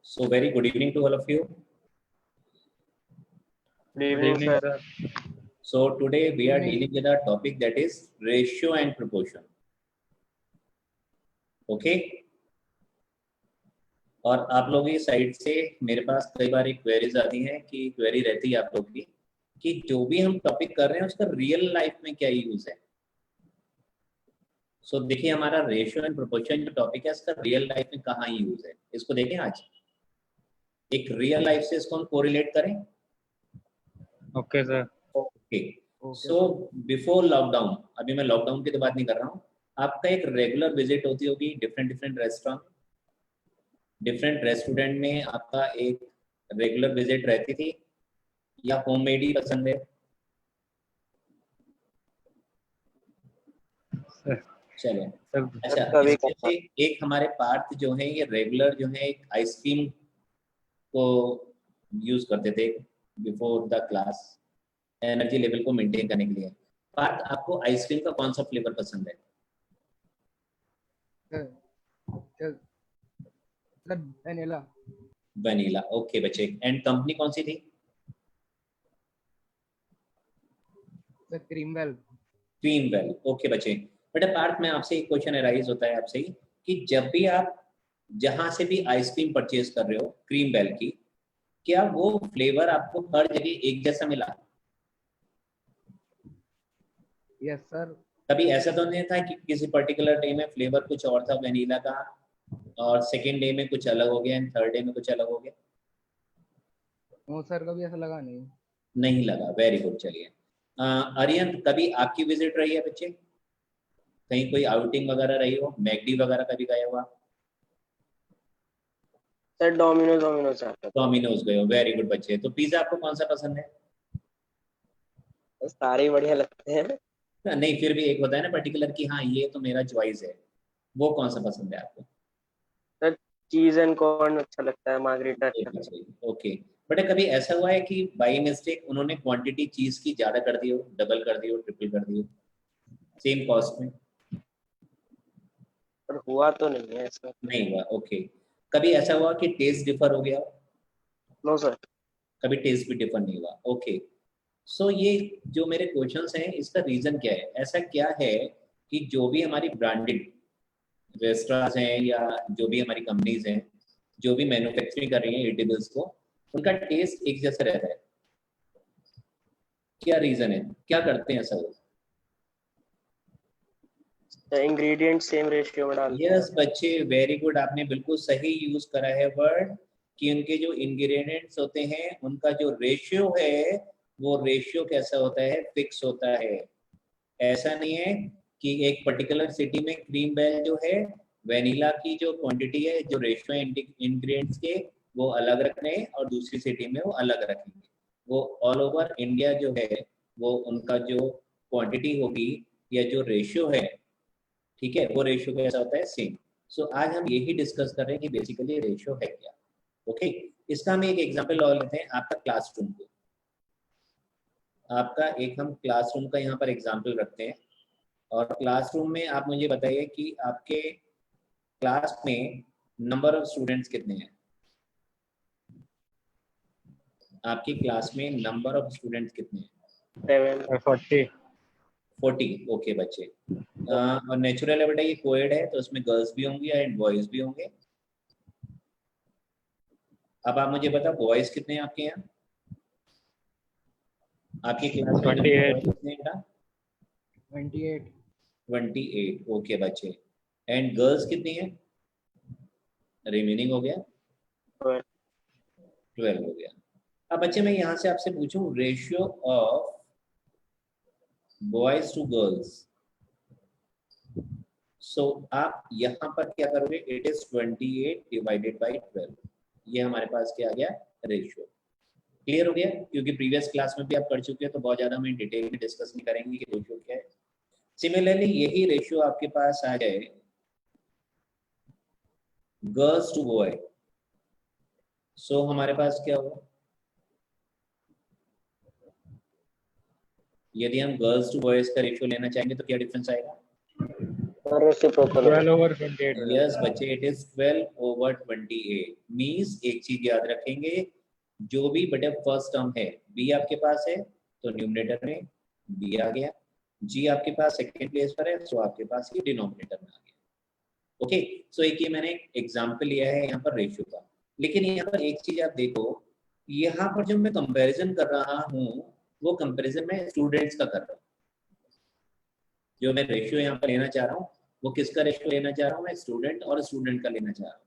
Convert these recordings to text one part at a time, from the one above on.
So very good evening to all of you. Good evening, sir. So today we are dealing with a topic that is ratio and proportion. Okay. और आप लोगों की side से मेरे पास कई बार एक queries आती हैं कि क्वेरी रहती है आप लोग की कि जो भी हम टॉपिक कर रहे हैं उसका रियल लाइफ में क्या यूज है. सो देखिए हमारा रेशियो एंड प्रोपोर्शन जो टॉपिक है इसका रियल लाइफ में कहाँ यूज है इसको देखें. आज एक रियल लाइफ से इसको हम कोरिलेट करें. Okay sir. Okay. So before lockdown, अभी मैं लॉकडाउन की तो बात नहीं कर रहा हूँ, आपका एक रेगुलर विजिट होती होगी डिफरेंट रेस्टोरेंट. डिफरेंट रेस्टोरेंट में आपका एक रेगुलर विजिट रहती थी या होममेड ही पसंद है? चलो अच्छा. इसमें एक हमारे पार्थ जो है ये रेगुलर जो है एक आइसक्रीम को यूज करते थे before the class energy level को मेंटेन करने के लिए. पार्थ आपको आइसक्रीम का कौन सा फ्लेवर पसंद है? वनीला. वनीला. ओके बच्चे. एंड कंपनी कौन सी थी? क्रीमवेल. क्रीमवेल. ओके बच्चे. बेटा पार्थ में आपसे एक क्वेश्चन अराइज होता है आपसे ही कि जब भी आप जहां से भी आइसक्रीम परचेज कर रहे हो क्रीमवेल की, क्या वो फ्लेवर आपको हर जगह एक जैसा मिला? Yes sir. कभी ऐसा तो नहीं था कि किसी पर्टिकुलर डे में फ्लेवर कुछ और था वनीला का और सेकेंड डे में कुछ अलग हो गया एंड थर्ड डे में कुछ अलग हो गया? नो सर, कभी ऐसा लगा नहीं लगा. Very good. चलिए आर्यन, कभी आपकी विजिट रही है बच्चे? कहीं कोई आउटिंग वगैरह रही हो, मैकडी वगैरह कभी गया हुआ? सर डोमिनोज गए हो. वेरी गुड बच्चे. तो पिज्जा आपको कौन सा पसंद है? सारे बढ़िया लगते हैं. नहीं फिर भी एक होता है ना पर्टिकुलर कि हाँ ये तो मेरा चॉइस है, वो कौन सा पसंद है आपको? सर चीज एंड कॉर्न अच्छा लगता है, मार्गरीटा अच्छा लगता है. ओके. बट कभी ऐसा हुआ है कि बाई मिस्टेक उन्होंने क्वांटिटी चीज की ज्यादा कर दी हो, डबल कर दी हो, ट्रिपल कर दी हो सेम कॉस्ट में? पर हुआ तो नहीं है ऐसा. नहीं हुआ. ओके. कभी ऐसा हुआ कि टेस्ट डिफर हो गया? No sir. कभी टेस्ट भी डिफर नहीं हुआ. ओके. सो ये जो मेरे क्वेश्चंस हैं इसका रीजन क्या है? ऐसा क्या है कि जो भी हमारी ब्रांडेड रेस्टोरेंट्स हैं या जो भी हमारी कंपनीज हैं जो भी मैन्युफैक्चरिंग कर रही है ईटेबल्स को, उनका टेस्ट एक जैसा रहता है? क्या रीजन है? क्या करते हैं ऐसा वो? इंग्रेडिएंट सेम रेशियो में डालते हैं. यस बच्चे, वेरी गुड. आपने बिल्कुल सही यूज करा है वर्ड कि उनके जो इंग्रेडिएंट्स होते हैं उनका जो रेशियो है वो रेशियो कैसा होता है? फिक्स होता है. ऐसा नहीं है कि एक पर्टिकुलर सिटी में क्रीमवेल जो है वेनिला की जो क्वांटिटी है, जो रेशियो है इंग्रेडिएंट्स के वो अलग रखने हैं और दूसरी सिटी में वो अलग रखेंगे. वो ऑल ओवर इंडिया जो है वो उनका जो क्वांटिटी होगी या जो रेशियो है, ठीक है, वो रेशियो कैसा होता है? सेम. सो आज हम यही डिस्कस कर रहे हैं कि बेसिकली रेशियो है क्या. ओके. इसका हम एक एग्जांपल और लेते हैं आपका क्लासरूम को. आपका एक हम क्लासरूम का यहाँ पर एग्जांपल रखते हैं और क्लासरूम में आप मुझे बताइए कि आपके क्लास में नंबर ऑफ स्टूडेंट्स कितने हैं? आपकी क्लास में नंबर ऑफ स्टूडेंट्स कितने हैं? 40. ओके बच्चे. और नेचुरल है बेटा, ये कोएड है तो उसमें गर्ल्स भी होंगी एंड बॉयज भी होंगे. अब आप मुझे बताओ बॉयज कितने हैं आपके यहाँ? आपकी क्लास में 28. कितने हैं बेटा? 28. 28. ओके बच्चे. एंड गर्ल्स कितनी है? रिमेनिंग हो गया 12 हो गया. अब बच्चे मैं यहाँ से आपसे पूछूं ratio of boys to girls. So आप यहाँ पर क्या करोगे? It is 28 divided by 12. ये हमारे पास क्या आ गया? रेशियो. क्लियर हो गया? क्योंकि प्रीवियस क्लास में भी आप कर चुके हैं तो बहुत ज्यादा हम डिटेल में डिस्कस नहीं करेंगे कि रेशियो क्या है. सिमिलरली यही रेशियो आपके पास आ जाए गर्ल्स टू बॉय. सो हमारे पास क्या होगा? यदि हम गर्ल्स टू बॉयज का रेशियो लेना चाहेंगे तो क्या डिफरेंस आएगा? और रेसिप्रोकल 12/28 हो यस जाता बच्चे, इट इज 12/28 मीन्स एक चीज याद रखेंगे, जो भी बेटे फर्स्ट टर्म है बी आपके पास है तो न्यूमरेटर में बी आ गया, जी आपके पास सेकेंड प्लेस पर है सो आपके पास ये डिनोमिनेटर में आ गया। ओके, सो एक ये मैंने एग्जांपल लिया है यहाँ पर रेशियो का, लेकिन यहाँ पर एक चीज आप देखो, यहाँ पर जब मैं कंपैरिजन कर रहा हूँ वो कंपैरिजन मैं स्टूडेंट्स का कर रहा हूँ। जो मैं रेशियो यहाँ पर लेना चाह रहा हूँ वो किसका रेशियो लेना चाह रहा हूँ, मैं स्टूडेंट और स्टूडेंट का लेना चाह रहा हूँ।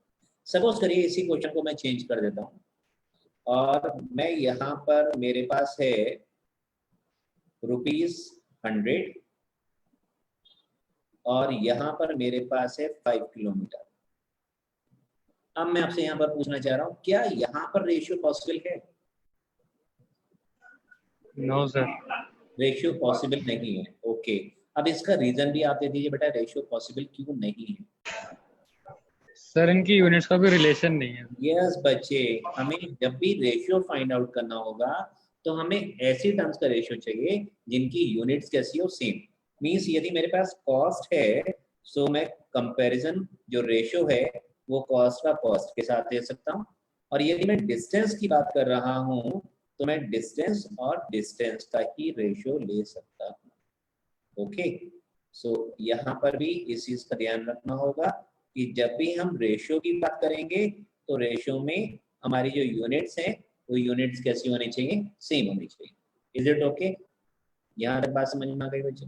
सपोज करिए इसी क्वेश्चन को मैं चेंज कर देता हूँ और मैं यहाँ पर मेरे पास है ₹100 और यहाँ पर मेरे पास है 5 किलोमीटर। अब मैं आपसे यहाँ पर पूछना चाह रहा हूँ, क्या यहाँ पर रेशियो पॉसिबल है? No sir. रेशियो पॉसिबल नहीं है। ओके, अब इसका रीजन भी आप दे दीजिए बेटा, रेशियो पॉसिबल क्यों नहीं है? सर इनकी यूनिट्स का कोई रिलेशन नहीं है। यस बच्चे, हमें जब भी रेशियो फाइंड आउट करना होगा तो हमें ऐसी टर्म्स का रेशियो चाहिए जिनकी यूनिट्स कैसी हो, सेम। मींस यदि मेरे पास कॉस्ट है सो मैं कंपैरिजन जो रेशियो है वो कॉस्ट का कॉस्ट के साथ दे सकता हूँ, और यदि मैं डिस्टेंस की बात कर रहा हूँ तो मैं डिस्टेंस और डिस्टेंस का ही रेशियो ले सकता हूँ। ओके, सो यहाँ पर भी इस चीज का ध्यान रखना होगा कि जब भी हम रेशियो की बात करेंगे तो रेशियो में हमारी जो यूनिट्स हैं वो यूनिट्स कैसी होनी चाहिए, सेम होनी चाहिए। Is it okay? यहाँ तक बात समझ में आ गई बच्चे?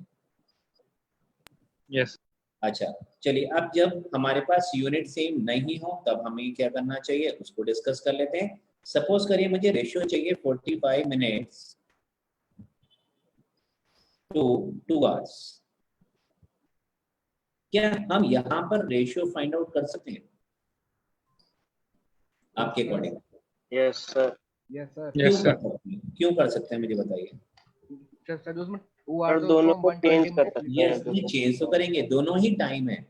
यस। अच्छा, चलिए अब जब हमारे पास यूनिट सेम नहीं हो तब हमें क्या करना चाहिए उसको डिस्कस कर लेते हैं। सपोज करिए मुझे रेशियो चाहिए 45 मिनट्स टू 2 आवर्स। क्या हम यहाँ पर रेशियो फाइंड आउट कर सकते हैं आपके according? Yes sir. Yes sir. क्यों कर सकते हैं, क्यों कर सकते हैं मुझे बताइए? सर उसमें 2 और आवर्स दोनों को 120 चेंज कर मिनट सकते लिखा ये है। हैं। चेंज तो करेंगे, दोनों ही टाइम है,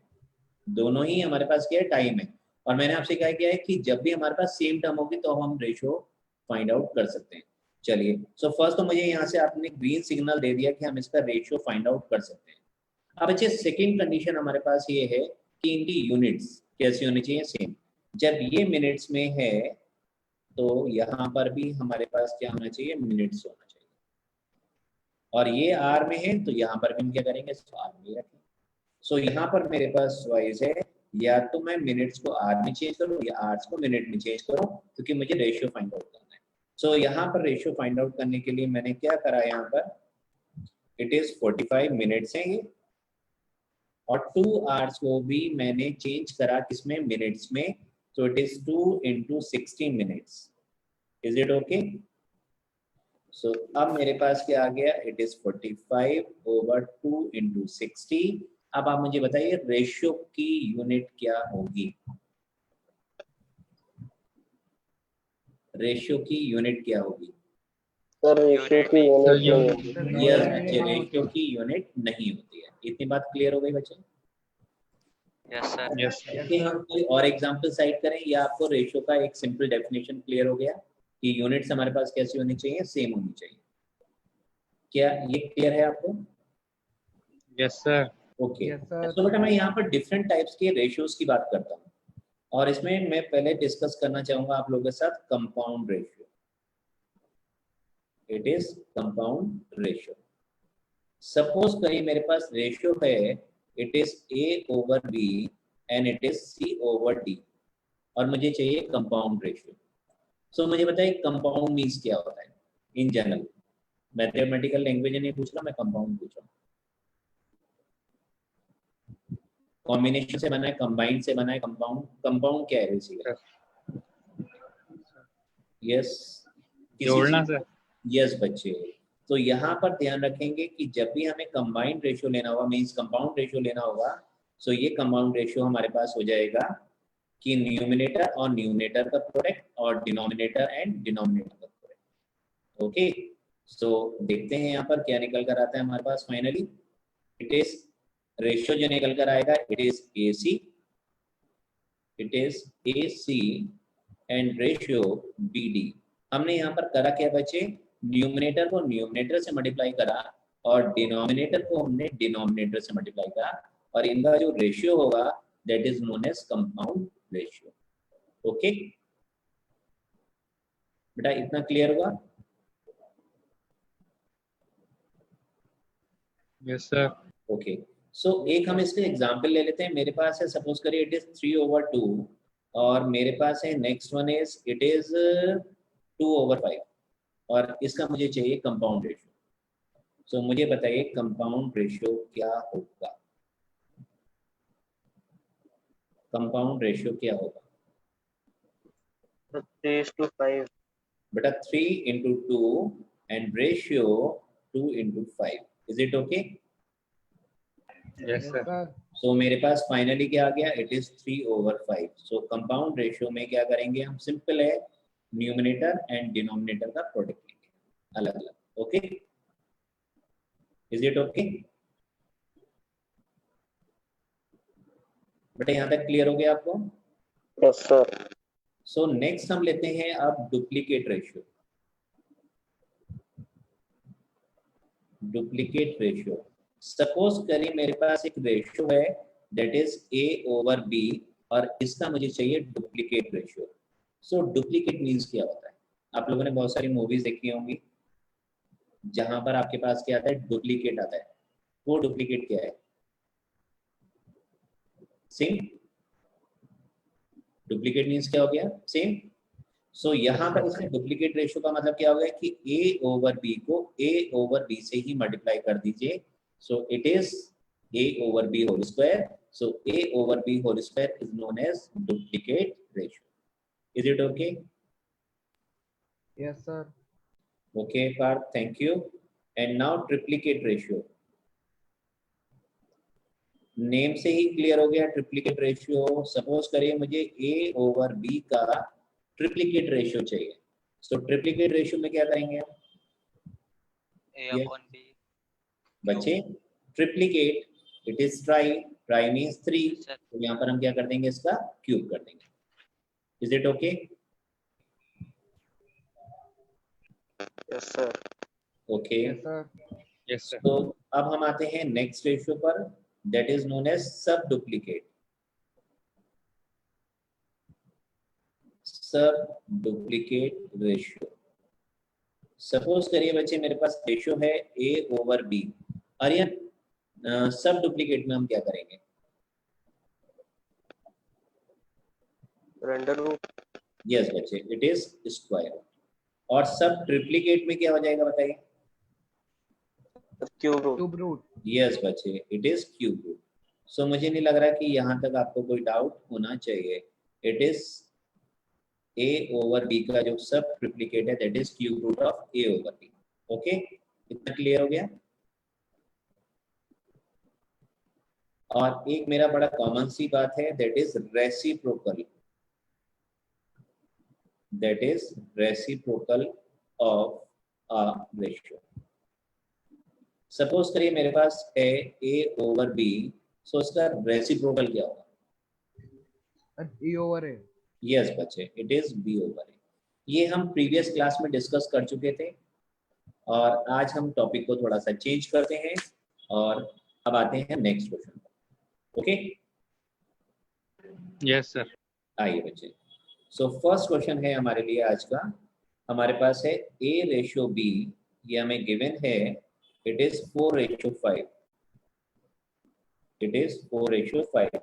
दोनों ही हमारे पास क्या है, टाइम है। और मैंने आपसे क्या किया है कि जब भी हमारे पास सेम टर्म होगी तो हम रेशियो फाइंड आउट कर सकते हैं। चलिए, सो फर्स्ट तो मुझे यहाँ से आपने ग्रीन सिग्नल दे दिया कि हम इसका रेशियो फाइंड आउट कर सकते हैं। अब अच्छे सेकेंड कंडीशन हमारे पास ये है कि इनकी यूनिट्स कैसी होनी चाहिए, सेम। जब ये मिनट्स में है तो यहाँ पर भी हमारे पास क्या होना चाहिए, मिनट्स होना चाहिए, और ये आर में है तो यहाँ पर भी हम क्या करेंगे, आर में रखें। सो यहाँ पर मेरे पास चॉइस है, या तो मैं मिनट्स को आर में चेंज करूँ या आर्स को मिनट में चेंज करूँ, क्योंकि मुझे रेशियो फाइंड आउट करना है। सो यहाँ पर रेशियो फाइंड आउट करने के लिए मैंने क्या करा, यहाँ पर इट इज 45 मिनट्स है ये, और 2 आवर्स को भी मैंने चेंज करा किसमें, मिनट्स में। So it is 2 × 60 minutes. Is it okay? So अब मेरे पास क्या आ गया, इट इज 45/2 × 60। अब आप मुझे बताइए रेशियो की यूनिट क्या होगी, रेशियो की यूनिट क्या होगी? सर रेशियो की यूनिट नहीं होगी। यस बच्चे, रेशियो की यूनिट नहीं होती है। इतनी बात क्लियर हो गई बच्चे? Yes sir. यस। ओके, हम कोई और एग्जांपल साइड करें या आपको रेशियो का एक सिंपल डेफिनेशन क्लियर हो गया कि यूनिट्स हमारे पास कैसी होनी चाहिए, सेम होनी चाहिए? क्या ये क्लियर है आपको? Yes sir. Okay, yes sir. तो बेटा मैं यहाँ पर डिफरेंट टाइप्स के रेशियोज की बात करता हूँ, और इसमें मैं पहले डिस्कस करना चाहूंगा आप लोगों के साथ compound ratio. It is compound ratio. Suppose करिए मेरे पास रेशियो है, it is A/B and it is C/D, और मुझे चाहिए कंपाउंड रेशियो। सो मुझे बताइए कंपाउंड मीन्स क्या होता है इन जनरल? मैथमेटिकल लैंग्वेज नहीं पूछ रहा मैं, कंपाउंड पूछ रहा हूँ। कॉम्बिनेशन से बना है, कंबाइंड से बना है, कंपाउंड, कंपाउंड क्या है बेसिकली? यस, जोड़ना सर। यस बच्चे, तो यहाँ पर ध्यान रखेंगे कि जब भी हमें कंबाइंड रेशियो लेना होगा, मीन्स कंपाउंड रेशियो लेना होगा, सो ये कंपाउंड रेशियो हमारे पास हो जाएगा कि न्यूमिनेटर और न्यूमिनेटर का प्रोडक्ट और डिनोमिनेटर एंड डिनोमिनेटर का प्रोडक्ट। ओके, सो देखते हैं यहाँ पर क्या निकल कर आता है हमारे पास फाइनली। इट इज रेशियो जो निकल कर आएगा, it is AC, it is AC and ratio BD। हमने यहाँ पर करा क्या बच्चे, न्यूमिनेटर को न्यूमिनेटर से मल्टीप्लाई करा और डिनोमिनेटर को हमने डिनोमिनेटर से मल्टीप्लाई करा, और इनका जो रेशियो होगा that is known as compound ratio. Okay बेटा, इतना क्लियर हुआ? Yes sir. ओके, सो एक हम इसके एग्जांपल ले लेते हैं। मेरे पास है, सपोज करिए इट इज 3/2 और मेरे पास है next one is it is 2/5 और इसका मुझे चाहिए कंपाउंड रेशियो। सो मुझे बताइए कंपाउंड रेशियो क्या होगा? कंपाउंड रेशियो क्या होगा? 3:5। बेटा 3 into 2 and ratio 2 into 5. Is it okay? Yes sir. So मेरे पास फाइनली क्या आ गया? It is 3/5। So compound ratio में क्या करेंगे हम? सिंपल है, न्यूमिनेटर एंड डिनोमिनेटर का प्रोडक्ट लेंगे अलग अलग। Okay, is it okay? बेटा यहाँ तक क्लियर हो गया आपको? Yes sir. सो नेक्स्ट हम लेते हैं अब duplicate ratio. Duplicate ratio, suppose करिए मेरे पास एक रेशियो है दैट इज A/B और इसका मुझे चाहिए डुप्लीकेट रेशियो। सो डुप्लीकेट मीन्स क्या होता है? आप लोगों ने बहुत सारी मूवीज देखी होंगी जहां पर आपके पास क्या आता है? डुप्लीकेट आता है। वो डुप्लीकेट क्या है? सेम। डुप्लीकेट मीन्स क्या हो गया? सेम। सो यहाँ पर इसमें डुप्लीकेट रेशियो का मतलब क्या हो गया कि A/B को A/B से ही मल्टीप्लाई कर दीजिए। So it is A/B whole square. So A/B whole square is known as duplicate ratio. Is it okay? Yes, sir. Okay, Parth, thank you. And now triplicate ratio. Name से ही clear हो गया triplicate ratio. Suppose करिए मुझे A/B का triplicate ratio चाहिए। सो triplicate ratio में क्या करेंगे हम? A/B बच्चे triplicate it is try, try means 3, sir. तो यहाँ पर हम क्या कर देंगे? इसका क्यूब कर देंगे। Is it okay? Yes sir. Okay, Yes, sir. Yes sir. तो अब हम आते हैं नेक्स्ट रेशियो पर दैट इज नोन एज सब डुप्लीकेट। सब डुप्लीकेट रेशियो, सपोज करिए बच्चे मेरे पास रेशियो है A/B और ये सब डुप्लीकेट में हम क्या करेंगे? Under root. यस बच्चे, इट इज स्क्वायर। और सब ट्रिप्लीकेट में क्या हो जाएगा बताइए? Cube root. Cube root. Yes बच्चे, it is cube root. So मुझे नहीं लग रहा कि यहाँ तक आपको कोई डाउट होना चाहिए। इट इज A/B का जो सब ट्रिप्लीकेट है that is cube root of A/B। Okay, इतना क्लियर हो गया? और एक मेरा बड़ा कॉमन सी बात है that is reciprocal. That is reciprocal of a ratio. Suppose करिए मेरे पास है A/B, सो इसका रेसिप्रोकल क्या होगा? And E/A. यस बच्चे, इट इज B/A। ये हम प्रीवियस क्लास में डिस्कस कर चुके थे और आज हम टॉपिक को थोड़ा सा चेंज करते हैं और अब आते हैं नेक्स्ट क्वेश्चन पर। Okay, yes sir. आइए बच्चे। सो फर्स्ट क्वेश्चन है हमारे लिए आज का। हमारे पास है A/B, ये हमें गिवन है। It is 4/5। इट इज 4/5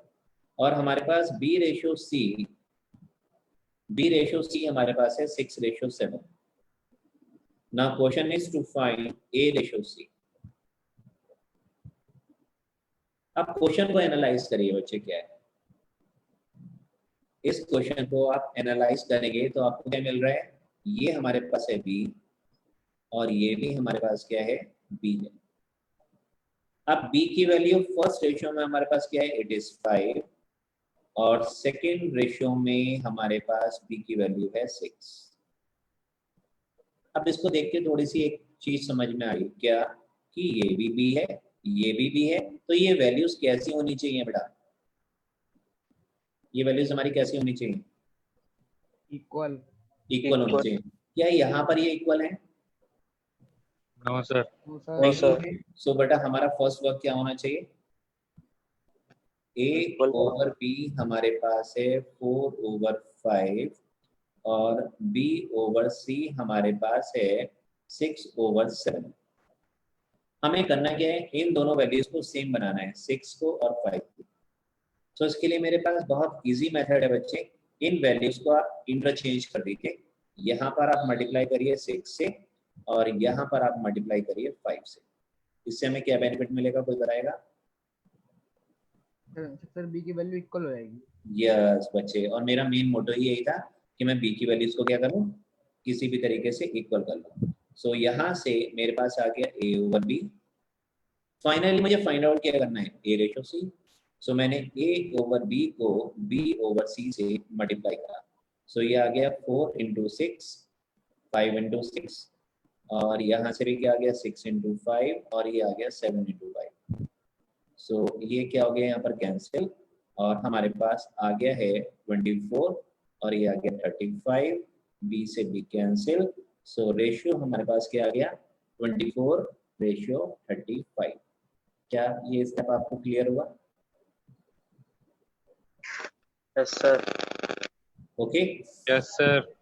और हमारे पास B/C, B/C हमारे पास है 6/7। Now question is to find A/C। अब क्वेश्चन को एनालाइज करिए बच्चे, क्या है इस क्वेश्चन को आप एनालाइज करेंगे तो आपको क्या मिल रहा है? ये हमारे पास है B और ये भी हमारे पास क्या है? B है। अब B की वैल्यू फर्स्ट रेशियो में हमारे पास क्या है? इट इज 5 और सेकेंड रेशियो में हमारे पास B की वैल्यू है 6। अब इसको देख के थोड़ी सी एक चीज समझ में आई क्या कि ये भी B है, ये भी B है, तो ये वैल्यूज कैसी होनी चाहिए बेटा? ये वैल्यूज हमारी कैसी होनी चाहिए? Equal. इक्वल होनी चाहिए। क्या यहाँ पर ये इक्वल है? No sir. No, sir. No, sir. So बेटा हमारा फर्स्ट वर्क क्या होना चाहिए? A ओवर B हमारे पास है 4/5 और B ओवर C हमारे पास है 6/7। हमें करना क्या है, इन दोनों वैल्यूज को सेम बनाना है, 6 को और 5 को। तो इसके लिए मेरे पास बहुत इजी मेथड है बच्चे, इन वैल्यूज को आप इंटरचेंज कर दीजिए। यहाँ पर आप मल्टीप्लाई करिए 6 से और यहाँ पर आप मल्टीप्लाई करिए 5 से। इससे हमें क्या बेनिफिट मिलेगा, कोई बताएगा? सर बी की वैल्यू इक्वल हो जाएगी। यस बच्चे, और मेरा मेन मोटो ही यही था कि मैं बी की वैल्यूज को क्या करूँ, किसी भी तरीके से इक्वल कर लूँ। सो यहाँ से मेरे पास आ गया A ओवर B। फाइनली मुझे फाइंड आउट क्या करना है, A रेशो C। सो मैंने A ओवर B को B ओवर C से मल्टीप्लाई करा। सो ये आ गया 4 × 6, 5 × 6, और यहाँ से भी क्या आ गया 6 × 5, और ये आ गया 7 × 5। सो ये क्या हो गया यहाँ पर कैंसिल, और हमारे पास आ गया है 24 और ये आ गया 35, बी से बी कैंसिल। सो रेशियो हमारे पास क्या आ गया 24/35। क्या ये स्टेप आपको क्लियर हुआ? Yes sir. Okay, yes sir.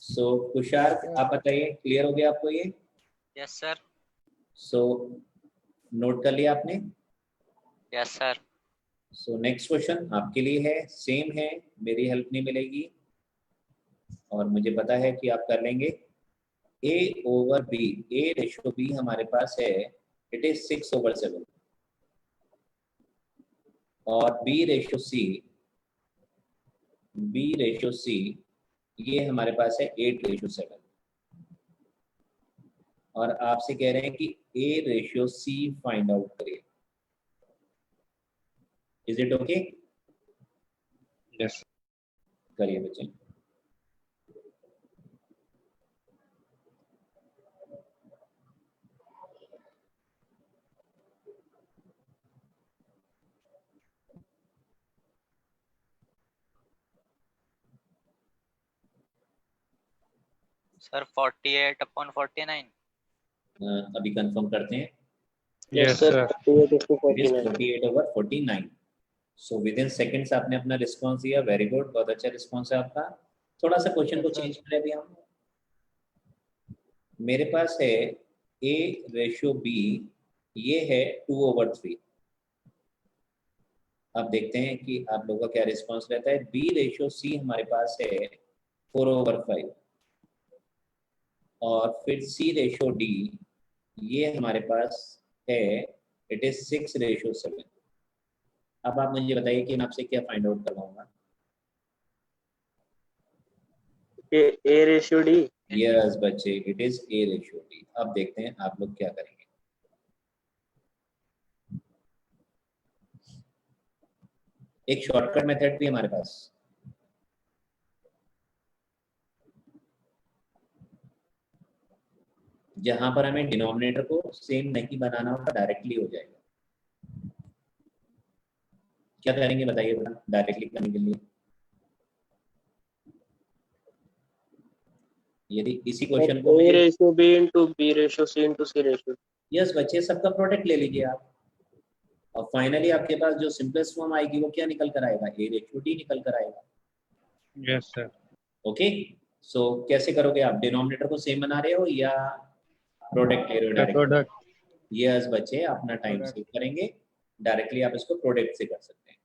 So Tushar आप बताइए, क्लियर हो गया आपको ये? Yes sir. सो नोट कर लिया आपने? Yes sir. So next question आपके लिए है, सेम है, मेरी हेल्प नहीं मिलेगी और मुझे पता है कि आप कर लेंगे। A over B, A ratio B हमारे पास है, इट इज 6/7, और B रेशो C ये हमारे पास है 8/7, और आपसे कह रहे हैं कि A ratio C find out करिए। Is it okay? यस करिए बच्चे। सर 48/49। अभी कंफर्म करते हैं। Yes sir. 48 to it is 49। 48/49। So within seconds आपने अपना रिस्पॉन्स दिया, वेरी गुड, बहुत अच्छा रिस्पॉन्स है आपका। थोड़ा सा क्वेश्चन को चेंज करें अभी हम। मेरे पास है A रेशो B, ये है 2/3। अब देखते हैं कि आप लोगों का क्या रिस्पॉन्स रहता है। B रेशो C हमारे पास है 4/5, और फिर C रेशो D ये हमारे पास है, इट इज 6/7। अब आप मुझे बताइए कि मैं आपसे क्या फाइंड आउट करवाऊंगा। A ratio D। यस बच्चे, it is A ratio D। अब देखते हैं आप लोग क्या करेंगे। एक शॉर्टकट मेथड भी हमारे पास, जहां पर हमें डिनोमिनेटर को सेम नहीं बनाना होगा, डायरेक्टली हो जाएगा। क्या करेंगे बताइए बेटा डायरेक्टली करने के लिए? यदि इसी क्वेश्चन को A ratio B into B ratio C into C ratio. Yes बच्चे, सबका प्रोडक्ट ले लीजिए आप, और फाइनली आपके पास जो सिंपलेस्ट फॉर्म आएगी वो क्या निकल कर आएगा, A रेशियो D निकल कर आएगा। Yes sir. ओके, सो कैसे करोगे आप, डिनोमिनेटर को सेम बना रहे हो या प्रोडक्ट ले रहे हो डायरेक्ट? प्रोडक्ट। यस बच्चे, अपना टाइम सेव करेंगे, डायरेक्टली आप इसको प्रोडक्ट से कर सकते हैं।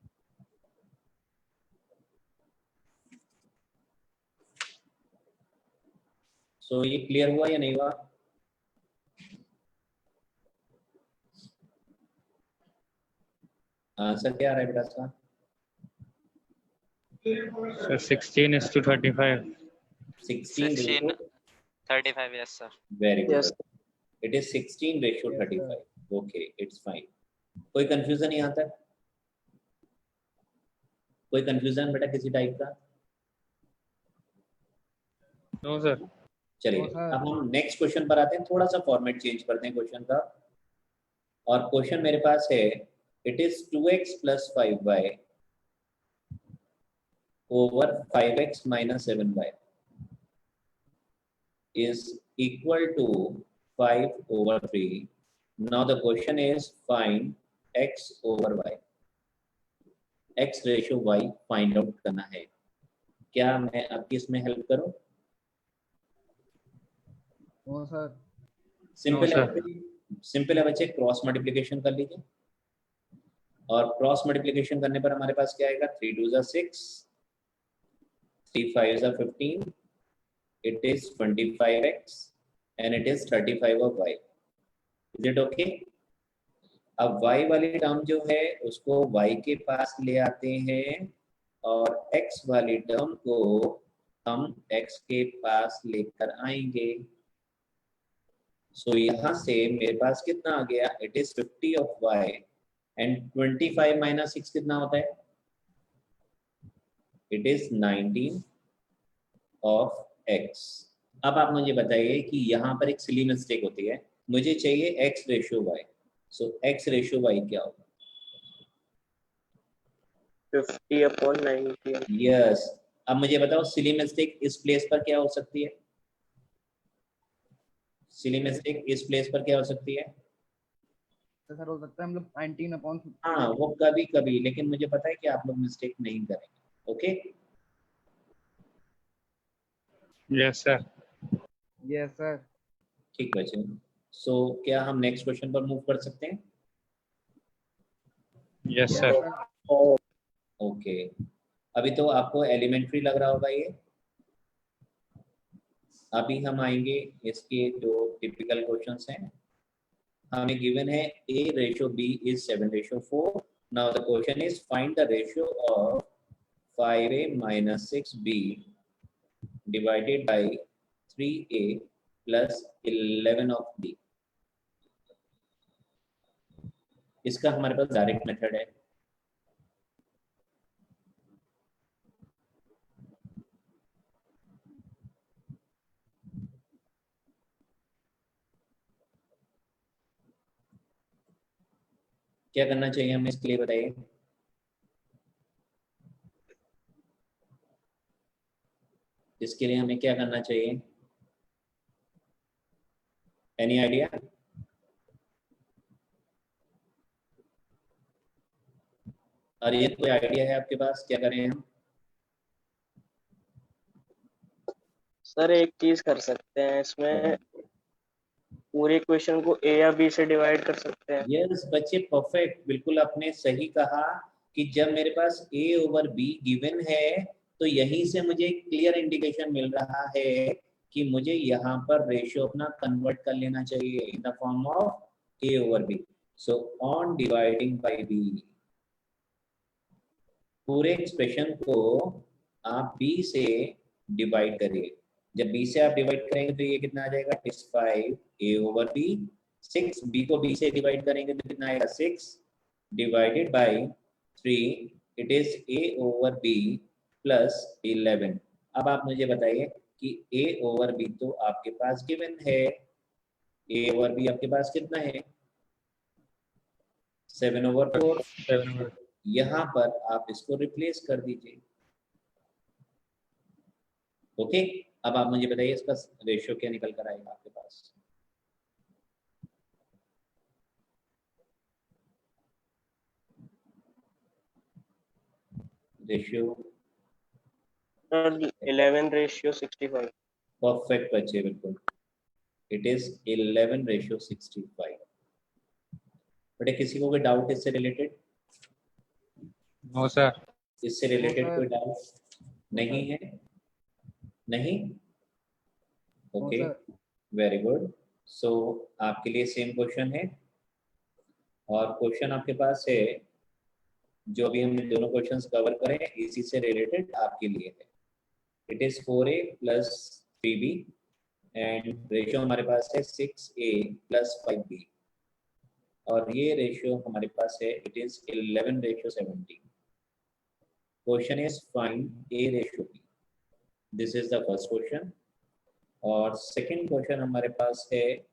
सो ये क्लियर हुआ या नहीं हुआ? आंसर क्या आ रहा है बेटा इसका? Sir 16:35। 16:35। Yes sir. Very good, Yes. It is 16/35। Okay, it's fine. कोई कंफ्यूजन यहाँ तक? कोई कंफ्यूजन बेटा किसी टाइप का? No sir. चलिए अब हम नेक्स्ट क्वेश्चन पर आते हैं, थोड़ा सा फॉर्मेट चेंज करते हैं क्वेश्चन का। और क्वेश्चन मेरे पास है, it is 2x + 5y over 5x - 7y is equal to 5/3. Now the question is find x over y. x ratio y find out करना है। क्या मैं आपकी इसमें हेल्प करूं? No sir. सिंपल है sir. सिंपल है बच्चे, क्रॉस मल्टीप्लिकेशन कर लीजिए और क्रॉस मल्टीप्लिकेशन करने पर हमारे पास क्या आएगा, 3 2 6, 3 5 15, it is 25x and it is 35 of y. Is it okay? अब y वाली टर्म जो है उसको y के पास ले आते हैं और x वाली टर्म को हम x के पास लेकर आएंगे। सो यहाँ से मेरे पास कितना आ गया, it is 50 of y and 25 minus 6 कितना होता है, इट इज 19 ऑफ x। अब आप मुझे बताइए कि यहाँ पर एक सिली मिस्टेक होती है, मुझे चाहिए x रेशियो y, सो x रेशियो y क्या होगा, 50/90। यस। अब मुझे बताओ सिली मिस्टेक इस प्लेस पर क्या हो सकती है, सिली मिस्टेक इस प्लेस पर क्या हो सकती है, तो सर हो सकता है हम लोग 19/50। हाँ वो कभी कभी, लेकिन मुझे पता है कि आप लोग मिस्टेक नहीं करेंगे। Okay Yes, sir. Yes sir. ठीक बच्चे, सो क्या हम नेक्स्ट क्वेश्चन पर मूव कर सकते हैं? Yes, sir. ओके अभी तो आपको एलिमेंट्री लग रहा होगा ये, अभी हम आएंगे इसके जो टिपिकल क्वेश्चंस हैं। हमें गिवन है a ratio b is 7/4। Now the question is find the ratio of 5a minus 6b divided by 3a plus 11 of b। इसका हमारे पास डायरेक्ट मेथड है, क्या करना चाहिए हमें इसके लिए बताइए? इसके लिए हमें क्या करना चाहिए, एनी आइडिया? और ये कोई आइडिया है आपके पास, क्या करें हम? सर एक चीज कर सकते हैं इसमें, पूरे क्वेश्चन को a या b से डिवाइड कर सकते हैं। यस बच्चे परफेक्ट, बिल्कुल आपने सही कहा कि जब मेरे पास a ओवर b गिवन है तो यहीं से मुझे क्लियर इंडिकेशन मिल रहा है कि मुझे यहाँ पर रेशियो अपना कन्वर्ट कर लेना चाहिए in the form of a over b। So on dividing by b, पूरे एक्सप्रेशन को आप b से डिवाइड करिए। जब b से आप डिवाइड करेंगे तो ये कितना आ जाएगा, इस 5 a ओवर b, 6 b को b से डिवाइड करेंगे तो कितना आएगा, 6 divided by 3, it is a over b plus 11। अब आप मुझे बताइए कि a ओवर b तो आपके पास गिवन है, a ओवर b आपके पास कितना है, 7/4। 7 यहाँ पर आप इसको रिप्लेस कर दीजिए। ओके अब आप मुझे बताइए इसका रेशियो क्या निकल कर आएगा आपके पास, रेशियो 11/65। परफेक्ट बच्चे, बिल्कुल इट इज 11/65। बेटे किसी को कोई डाउट इससे रिलेटेड, No, sir. इससे रिलेटेड sir. कोई डाउट नहीं है? नहीं, ओके वेरी गुड। सो आपके लिए सेम क्वेश्चन है और क्वेश्चन आपके पास है जो भी हमने दोनों क्वेश्चंस कवर करें इसी से रिलेटेड आपके लिए है। It is 4a plus 3b and ratio हमारे पास है 6a प्लस 5b और ये रेशियो हमारे पास है, it is 11/17। Question is find a ratio b, this is the first question. और सेकंड क्वेश्चन हमारे पास है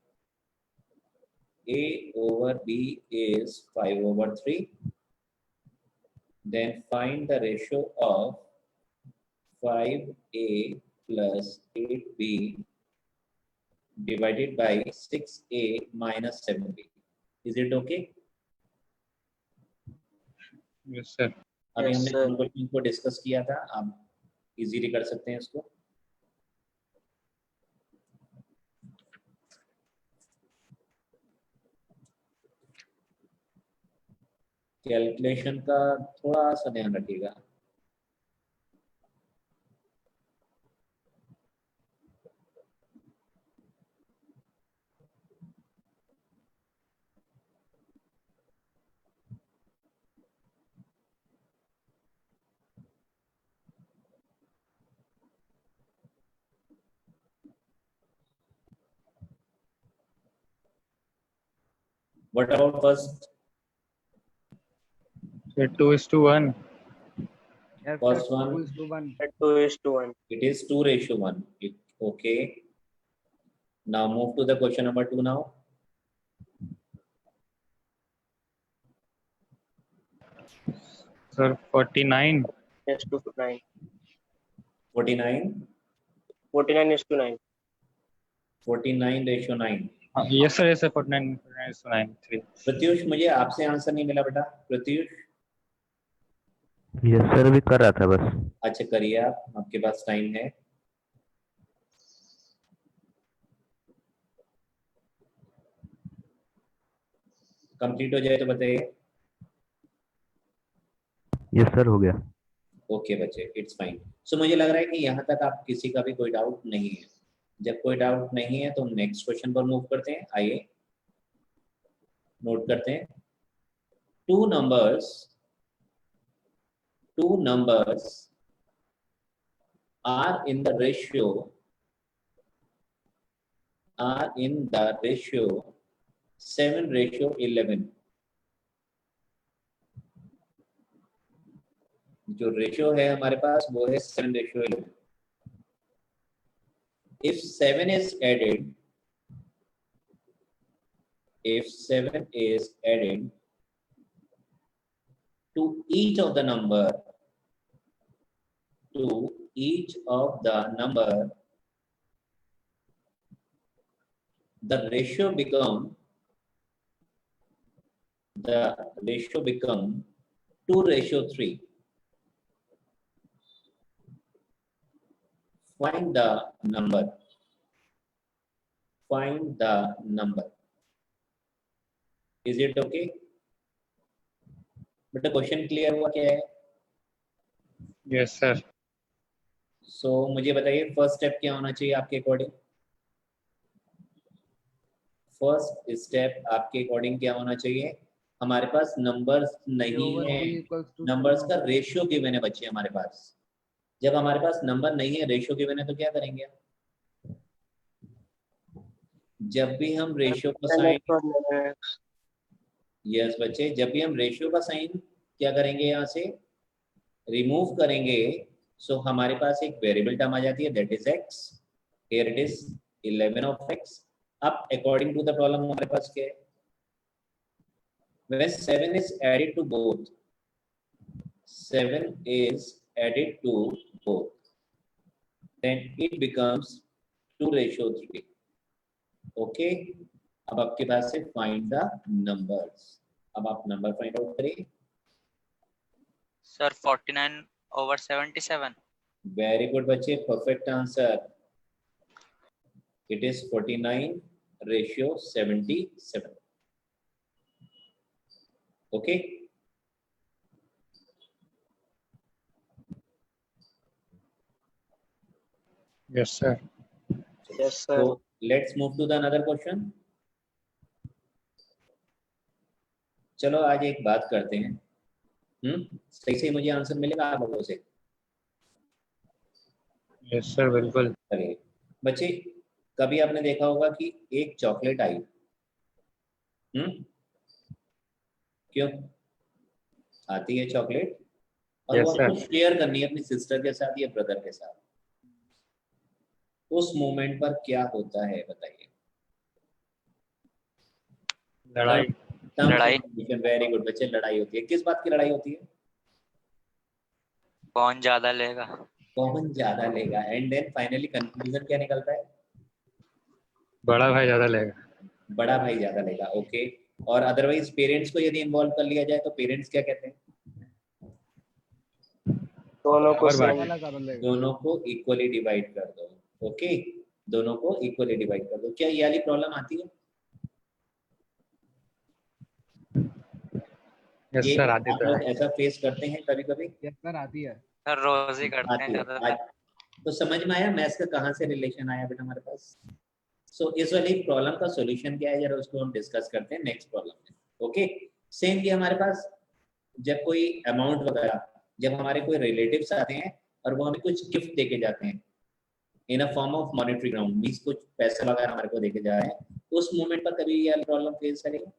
a over b is 5/3, then find the ratio of 5a plus 8b divided by 6a minus 7b. Is it okay? Yes, sir. अभी Yes, हमने sir. दोनों question को discuss किया था, आप इजीली कर सकते हैं इसको। कैलकुलेशन का थोड़ा सा ध्यान रखिएगा। What about first? So 2:1. Yes, First sir. one. 2:1. 2:1. It is 2:1. Okay. Now move to the question number 2 now. Sir 49. Yes, 2:9. 49. 49:9. 49:9. Yes sir, yes sir, 49:9. 3. Pratyush, मुझे आपसे आंसर नहीं मिला बेटा। प्रत्युष, यस सर, अभी कर रहा था बस। अच्छा करिए, आप, आपके पास टाइम है। कंप्लीट हो जाए तो बताइए। यस सर, हो गया। ओके बच्चे, इट्स फाइन। सो मुझे लग रहा है कि यहाँ तक आप किसी का भी कोई डाउट नहीं है। जब कोई डाउट नहीं है तो नेक्स्ट क्वेश्चन पर मूव करते हैं। आइए नोट करते हैं। Two numbers are in the ratio 7:11। जो रेशियो है हमारे पास वो है 7:11। If 7 is added to each of the number, the ratio become 2:3. Find the number. Is it okay? बेटा क्वेश्चन क्लियर हुआ क्या है? Yes sir. सो मुझे बताइए फर्स्ट स्टेप क्या होना चाहिए आपके अकॉर्डिंग? फर्स्ट स्टेप आपके अकॉर्डिंग क्या होना चाहिए? हमारे पास नंबर्स नहीं है, नंबर्स का रेशियो गिवन है बच्चे हमारे पास। जब हमारे पास नंबर नहीं है, रेशियो गिवन है, तो क्या करेंगे? जब भी हम रेशियो का साइन, यस बच्चे, जब भी हम रेशियो का साइन क्या करेंगे, यहाँ से रिमूव करेंगे, सो हमारे पास एक वेरिएबल टर्म आ जाती है, that is x। Here it is 11 of x। अब अकॉर्डिंग टू द प्रॉब्लम हमारे पास क्या है? When 7 is added to both, then it becomes 2:3। Okay, अब आपके पास है फाइंड द नंबर्स। अब आप नंबर फाइंड आउट करिए। Sir 49/77. वेरी गुड बच्चे, perfect answer. It is 49:77। Okay, Yes sir. Yes, sir. so let's move to the another question। चलो आज एक बात करते हैं। सही से मुझे आंसर मिलेगा आप लोगों से? Yes sir, बिल्कुल। अरे बच्चे, कभी आपने देखा होगा कि एक चॉकलेट आई, क्यों आती है चॉकलेट? और Yes, वो sir. आपको शेयर करनी है अपनी सिस्टर के साथ या ब्रदर के साथ। उस मोमेंट पर क्या होता है बताइए? लड़ाई। वेरी गुड बच्चे, लड़ाई होती है। किस बात की लड़ाई होती है? कौन ज्यादा लेगा? कौन ज्यादा लेगा। एंड देन फाइनली कंक्लूजन क्या निकलता है? बड़ा भाई ज्यादा लेगा। बड़ा भाई ज्यादा लेगा। ओके, और अदरवाइज पेरेंट्स को यदि इन्वॉल्व कर लिया जाए तो पेरेंट्स क्या कहते हैं? दोनों को और सेम बाकी वाला कर लेगा। दोनों को इक्वली डिवाइड कर दो। ओके, दोनों को इक्वली डिवाइड कर दो। क्या ये वाली प्रॉब्लम आती है? यस ये सर आते आप तो लोग है। ऐसा फेस करते हैं कभी कभी? यस सर आती है। सर रोज ही करते हैं आती है। ज्यादातर। तो समझ में आया मैथ्स का कहाँ से रिलेशन आया बेटा हमारे पास? सो इस वाली प्रॉब्लम का सॉल्यूशन क्या है, जरा उसको हम डिस्कस करते हैं नेक्स्ट प्रॉब्लम में। ओके, सेम ये हमारे पास जब कोई अमाउंट वगैरह, जब हमारे कोई रिलेटिव्स आते हैं और वो हमें कुछ गिफ्ट देके जाते हैं in a form of monetary ground, means कुछ पैसे वगैरह हमारे को देके जा रहे हैं, तो उस मोमेंट पर कभी ये प्रॉब्लम फेस करेगा?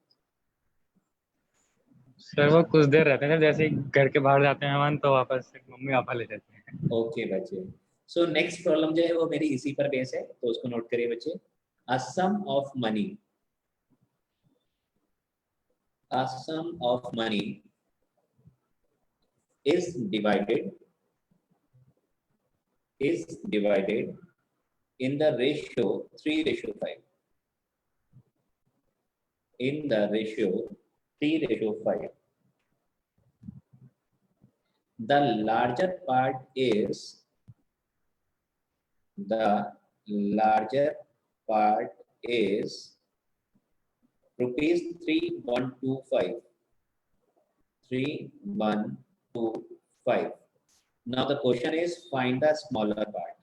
सर वो कुछ देर रहते हैं, जैसे ही घर के बाहर जाते हैं मेहमान तो वापस मम्मी पापा ले जाते हैं। ओके बच्चे, सो नेक्स्ट प्रॉब्लम जो है वो मेरी इसी पर बेस है, तो उसको नोट करिए बच्चे। A sum of money, a sum of money is divided in the ratio 3:5, in the ratio 3:5. The larger part is rupees 3125. Now the question is find the smaller part.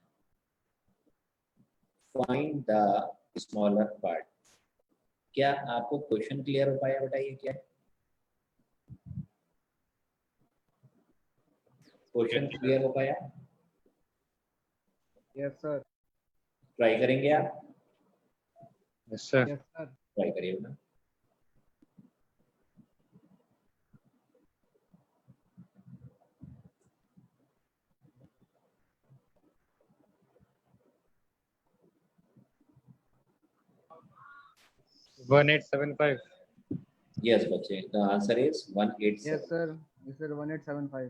Find the smaller part. क्या आपको question clear हो पाया बेटा? ये क्या है question clear हो पाया? Yes sir. ट्राई करेंगे आप? Yes sir. Yes sir. Try करिए ना। वन 875। यस बच्चे, the answer is yes 187। Sir. Yes sir 1875।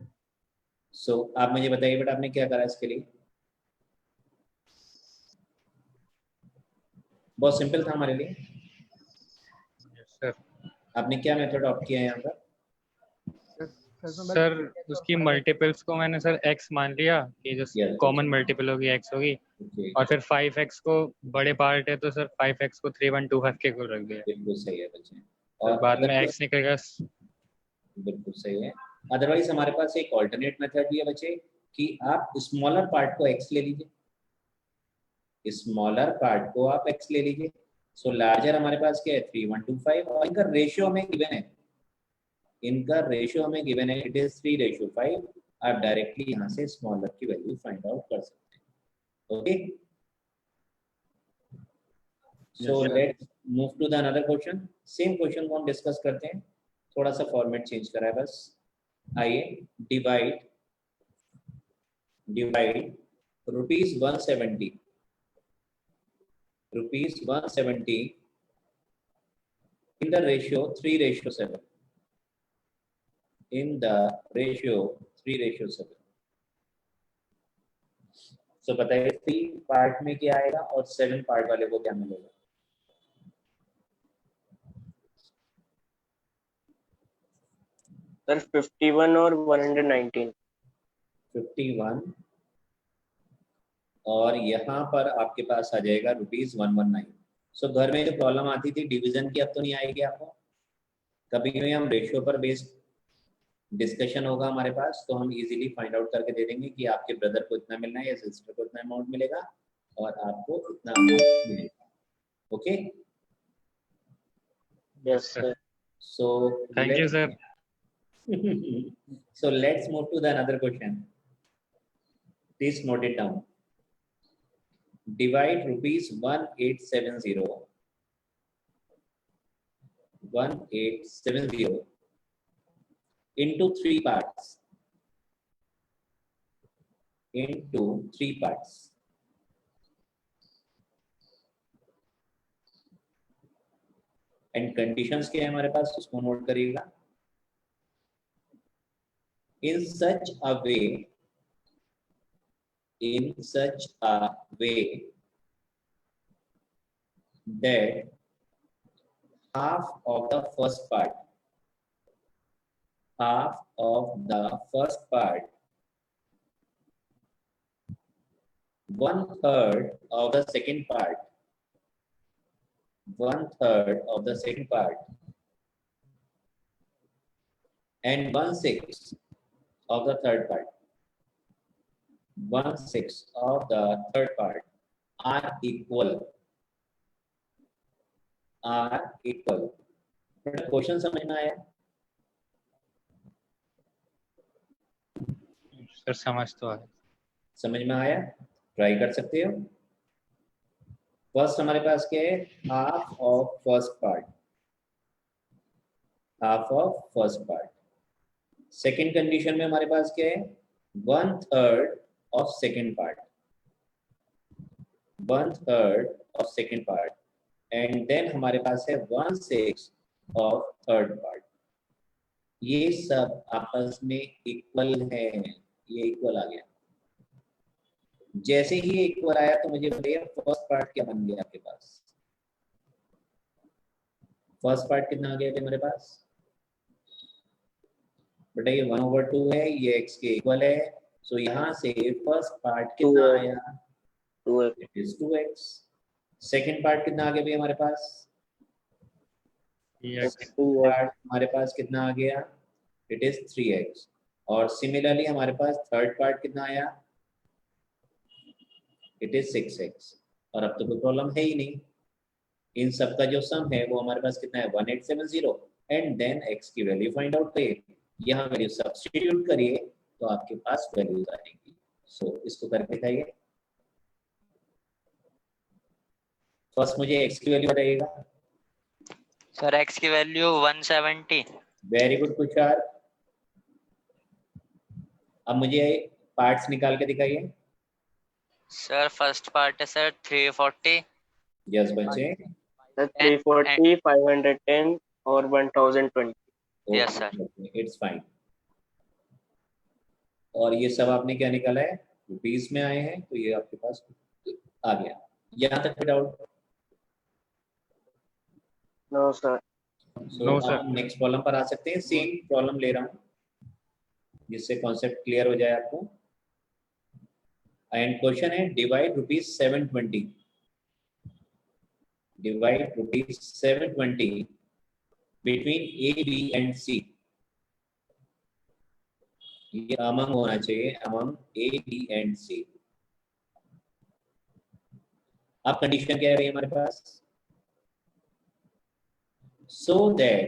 सो आप मुझे बताइए बेटा आपने क्या करा इसके लिए? बहुत सिंपल था हमारे लिए। Yes sir. आपने क्या मेथड ऑप्ट किया है यहाँ पर? सर उसकी मल्टीपल्स को मैंने सर x मान लिया कि जो Yes, कॉमन okay. मल्टीपल होगी x होगी, Okay, और फिर 5x को बड़े पार्ट है तो सर 5x को 3125 के इक्वल रख दिया। बिल्कुल सही है बच्चे। और और बाद में अदरवाइज x निकलेगा। बिल्कुल सही है। अदरवाइज हमारे पास एक ऑल्टरनेट मेथड भी है बच्चे कि आप स्मॉलर पार्ट को x ले लीजिए, स्मॉलर पार्ट को आप x ले लीजिए। सो लार्जर हमारे पास क्या है 3125, और इनका रेशियो हमें गिवन है, इनका रेशियो हमें गिवन है, इट इज 3:5। आप डायरेक्टली यहाँ से स्मॉलर की वैल्यू फाइंड आउट कर सकते हैं। Okay, so let's move to the another question. Same question को हम डिस्कस करते हैं, थोड़ा सा फॉर्मेट चेंज करा है बस। आइए, divide ₹170 in the ratio 3:7, in the ratio 3:7। सो बताइए 3 पार्ट में क्या आएगा और 7 पार्ट वाले को क्या मिलेगा? सर 51 और 119। 51 और यहाँ पर आपके पास आ जाएगा ₹119। सो घर में जो प्रॉब्लम आती थी डिवीजन की, अब तो नहीं आएगी आपको। कभी भी हम रेशियो पर बेस्ड डिस्कशन होगा हमारे पास तो हम इजीली फाइंड आउट करके दे देंगे कि आपके ब्रदर को इतना मिलना है या सिस्टर को इतना अमाउंट मिलेगा और आपको इतना अमाउंट मिलेगा। Okay, yes sir. So thank you sir. so let's move to the another question. Please note it down. Divide ₹1870 into 3 parts. And conditions क्या है हमारे पास उसको नोट करिएगा। In such a way that half of the first part 1/3 of the second part, 1/3 of the second part, and 1/6 of the third part, 1/6 of the third part are equal. Question समझ में आया? Sir समझ तो आया। समझ में आया? Try कर सकते हो। फर्स्ट हमारे पास क्या है? Half of first part, half of first part. Second condition में हमारे पास क्या है? 1/3 of second part, 1/3 of second part, and then हमारे पास है 1/6 ऑफ थर्ड पार्ट। ये सब आपस में इक्वल है, ये इक्वल आ गया। जैसे ही ये इक्वल आया तो मुझे बताइए फर्स्ट पार्ट क्या बन गया आपके पास? फर्स्ट पार्ट कितना आ गया थे मेरे पास? बेटा ये 1/2 है, ये x के इक्वल है, सो यहाँ से फर्स्ट पार्ट कितना 2x, आया? 2x, it is 2x। Second part कितना आ गया भैया हमारे पास? X, पार्ट हमारे पास कितना आ गया? It is 3x। और सिमिलरली हमारे पास थर्ड पार्ट कितना आया? It is 6x। और अब तो कोई प्रॉब्लम है ही नहीं, इन सब का जो सम है वो हमारे पास कितना है? 1870। एंड देन x की वैल्यू फाइंड आउट करिए, यहाँ वैल्यू सब्स्टिट्यूट करिए तो आपके पास वैल्यूज आएंगी। सो इसको करके दिखाइए। फर्स्ट मुझे x की वैल्यू बताइएगा। सर x की वैल्यू 170। Very good Tushar. अब मुझे पार्ट्स निकाल के दिखाइए। सर फर्स्ट पार्ट है सर 340। यस बच्चे। 340, 510 और 1020। Yes, sir. It's fine. और ये सब आपने क्या निकाला है? रुपीस में आए हैं, तो ये आपके पास आ गया। यहाँ तक doubt? No sir. No, sir. आप नेक्स्ट प्रॉब्लम पर आ सकते हैं। सेम प्रॉब्लम ले रहा हूँ जिससे कॉन्सेप्ट क्लियर हो जाए आपको। एंड क्वेश्चन है divide ₹720, divide ₹720 between A, B and C। ये अमंग होना चाहिए, among A, B and C। अब कंडीशन क्या है भाई हमारे पास? so that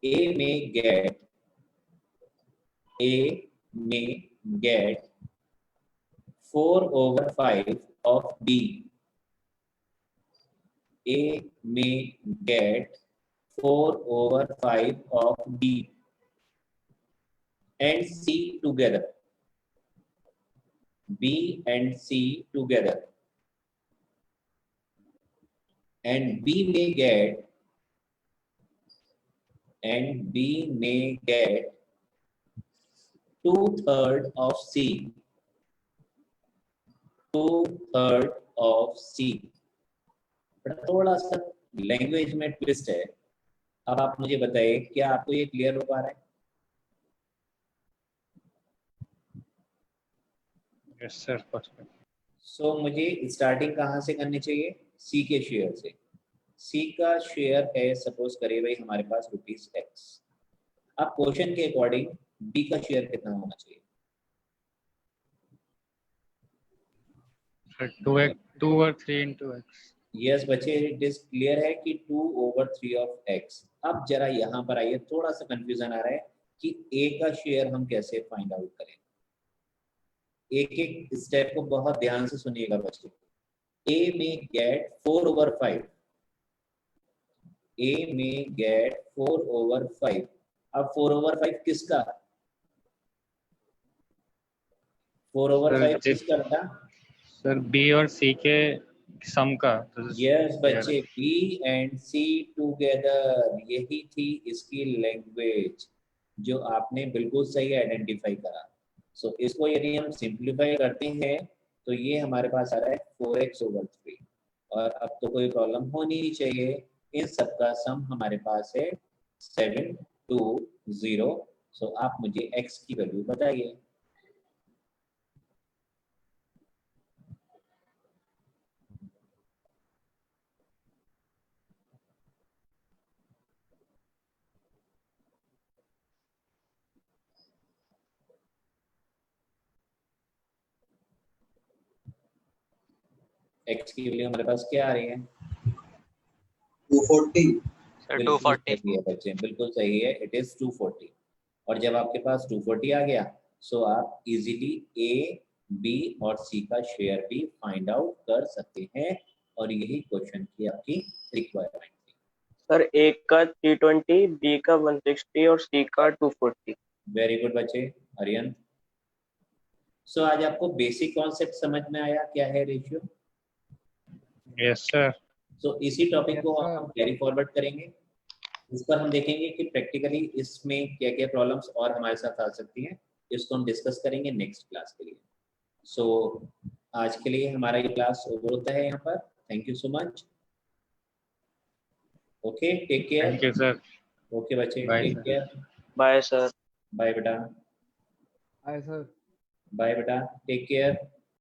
A may get 4/5 of B. A may get 4/5 of B and C together. B and C together. And B may get 2/3 of C. 2/3 of C. थोड़ा सा language में twist है। अब आप मुझे बताइए क्या आपको ये क्लियर हो पा रहा है? yes sir, perfect. सो मुझे स्टार्टिंग कहाँ से करनी चाहिए? C के शेयर से। C का शेयर है सपोज करिए भाई हमारे पास ₹x। अब क्वेश्चन के अकॉर्डिंग B का शेयर कितना होना चाहिए? Sir, 2/3 into x. यस बच्चे, इट इज क्लियर है कि 2/3 ऑफ x। अब जरा यहाँ पर आइए, थोड़ा सा कंफ्यूजन आ रहा है कि A का शेयर हम कैसे फाइंड आउट करें। एक एक स्टेप को बहुत ध्यान से सुनिएगा बच्चे। A में गेट 4/5, A में गेट 4/5। अब 4/5 किसका? 4/5 Sir, किसका था? सर B और C के सम का। यस बच्चे, B एंड C टुगेदर, यही थी इसकी लैंग्वेज जो आपने बिल्कुल सही आइडेंटिफाई करा। सो इसको यदि हम सिंप्लीफाई करते हैं तो ये हमारे पास आ रहा है 4x/3। और अब तो कोई प्रॉब्लम होनी नहीं चाहिए, इन सब का सम हमारे पास है 720 सो आप मुझे x की वैल्यू बताइए। x की वैल्यू हमारे पास क्या आ रही है? 240। सर बिल्कुल 240। सही है बच्चे, बिल्कुल सही है, इट इज 240। और जब आपके पास 240 आ गया सो आप इजीली ए, बी और सी का शेयर भी फाइंड आउट कर सकते हैं, और यही क्वेश्चन की आपकी रिक्वायरमेंट थी। सर ए का 320, बी का 160 और सी का 240। वेरी गुड बच्चे। आर्यन, सो आज आपको बेसिक कॉन्सेप्ट समझ में आया क्या है रेशियो? Yes sir. सो इसी टॉपिक Yes, को sir. हम कैरी फॉरवर्ड करेंगे। इस पर हम देखेंगे कि प्रैक्टिकली इसमें क्या क्या प्रॉब्लम्स और हमारे साथ आ सकती हैं, इसको हम डिस्कस करेंगे नेक्स्ट क्लास के लिए। सो आज के लिए हमारा ये क्लास ओवर होता है यहाँ पर। Thank you so much. Okay, take care. Thank you sir. Okay बच्चे, Bye, take sir. Care. Bye sir. Bye बेटा। Hi, sir. बाय बेटा, टेक केयर।